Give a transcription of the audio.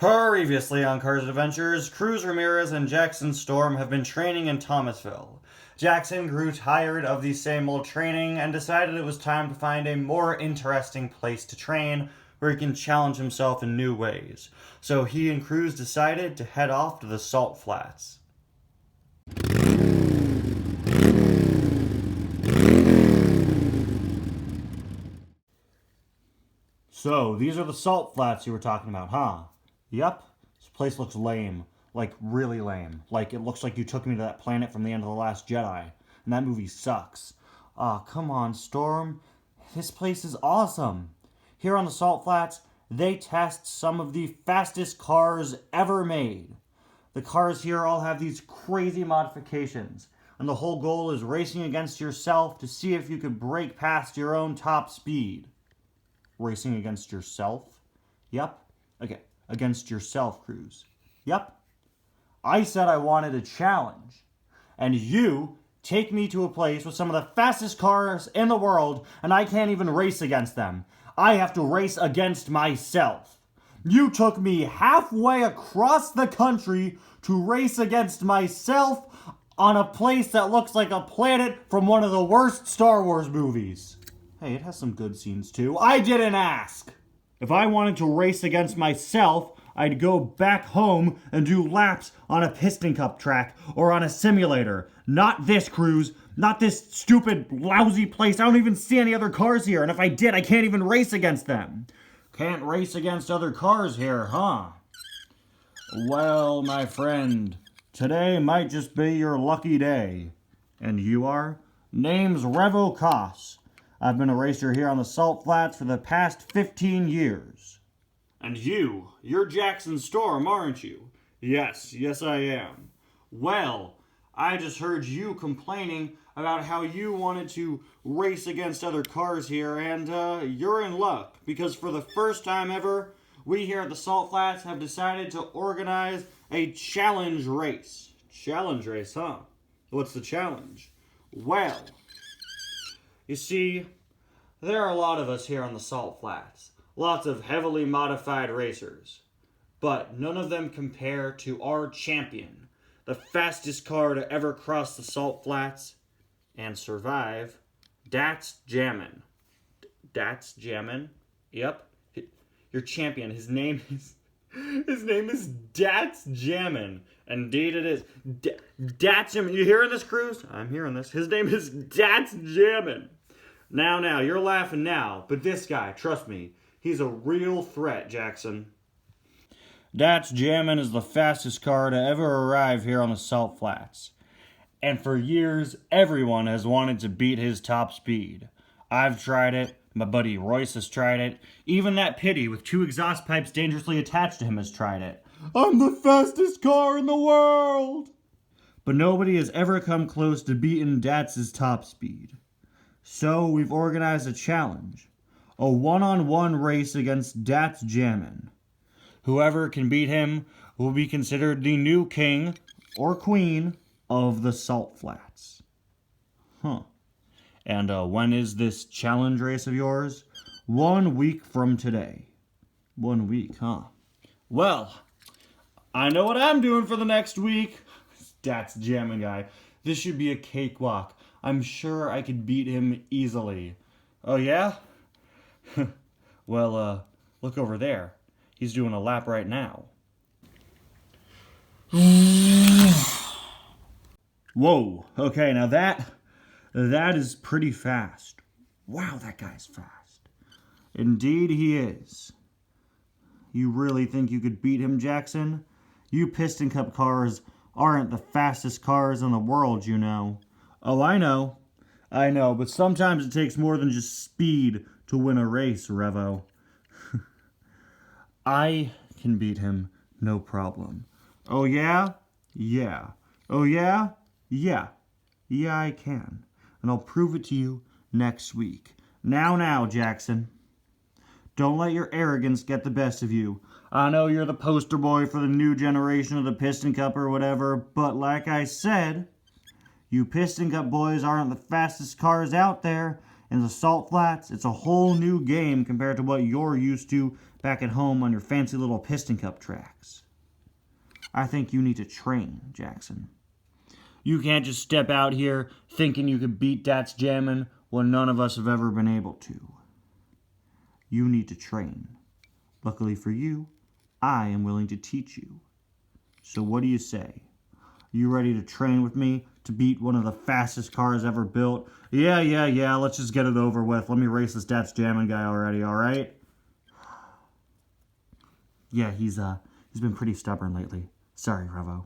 Previously on Cars Adventures, Cruz Ramirez and Jackson Storm have been training in Thomasville. Jackson grew tired of the same old training and decided it was time to find a more interesting place to train where he can challenge himself in new ways. So he and Cruz decided to head off to the Salt Flats. So, these are the Salt Flats you were talking about, huh? Yep. This place looks lame. Like, really lame. Like, it looks like you took me to that planet from the end of The Last Jedi. And that movie sucks. Aw, come on, Storm. This place is awesome. Here on the Salt Flats, they test some of the fastest cars ever made. The cars here all have these crazy modifications. And the whole goal is racing against yourself to see if you could break past your own top speed. Racing against yourself? Yep. Okay, against yourself, Cruz. Yep. I said I wanted a challenge. And you take me to a place with some of the fastest cars in the world, and I can't even race against them. I have to race against myself. You took me halfway across the country to race against myself on a place that looks like a planet from one of the worst Star Wars movies. Hey, it has some good scenes too. I didn't ask! If I wanted to race against myself, I'd go back home and do laps on a piston cup track or on a simulator. Not this, Cruz. Not this stupid, lousy place. I don't even see any other cars here, and if I did, I can't even race against them. Can't race against other cars here, huh? Well, my friend, today might just be your lucky day. And you are? Name's Revo Koss. I've been a racer here on the Salt Flats for the past 15 years. And you're Jackson Storm, aren't you? Yes, I am. Well, I just heard you complaining about how you wanted to race against other cars here, and you're in luck, because for the first time ever, we here at the Salt Flats have decided to organize a challenge race. Challenge race, huh? What's the challenge? Well, you see, there are a lot of us here on the Salt Flats. Lots of heavily modified racers. But none of them compare to our champion, the fastest car to ever cross the Salt Flats and survive, That's Jammin'. That's Jammin'? Yep. Your champion, his name is That's Jammin'. Indeed it is. That's Jammin'. You hearing this, Cruz? I'm hearing this. His name is That's Jammin'. Now, you're laughing now, but this guy, trust me, he's a real threat, Jackson. That's Jammin' is the fastest car to ever arrive here on the Salt Flats. And for years, everyone has wanted to beat his top speed. I've tried it, my buddy Royce has tried it, even that Pitty with 2 exhaust pipes dangerously attached to him has tried it. I'm the fastest car in the world! But nobody has ever come close to beating Datz's top speed. So we've organized a challenge. A one-on-one race against That's Jammin'. Whoever can beat him will be considered the new king or queen of the Salt Flats. Huh. And when is this challenge race of yours? 1 week from today. 1 week, huh? Well, I know what I'm doing for the next week. That's Jammin' guy. This should be a cakewalk. I'm sure I could beat him easily. Oh, yeah? Well, look over there. He's doing a lap right now. Whoa. Okay, now that is pretty fast. Wow, that guy's fast. Indeed he is. You really think you could beat him, Jackson? You Piston Cup cars aren't the fastest cars in the world, you know. Oh, I know, but sometimes it takes more than just speed to win a race, Revo. I can beat him, no problem. Oh, yeah? Yeah. Oh, yeah? Yeah. Yeah, I can. And I'll prove it to you next week. Now, Jackson. Don't let your arrogance get the best of you. I know you're the poster boy for the new generation of the Piston Cup or whatever, but like I said, you Piston Cup boys aren't the fastest cars out there. In the Salt Flats, it's a whole new game compared to what you're used to back at home on your fancy little piston cup tracks. I think you need to train, Jackson. You can't just step out here thinking you could beat That's Jammin' when none of us have ever been able to. You need to train. Luckily for you, I am willing to teach you. So what do you say? You ready to train with me to beat one of the fastest cars ever built? Yeah, let's just get it over with. Let me race this That's Jammin' guy already, alright? Yeah, he's been pretty stubborn lately. Sorry, Revo.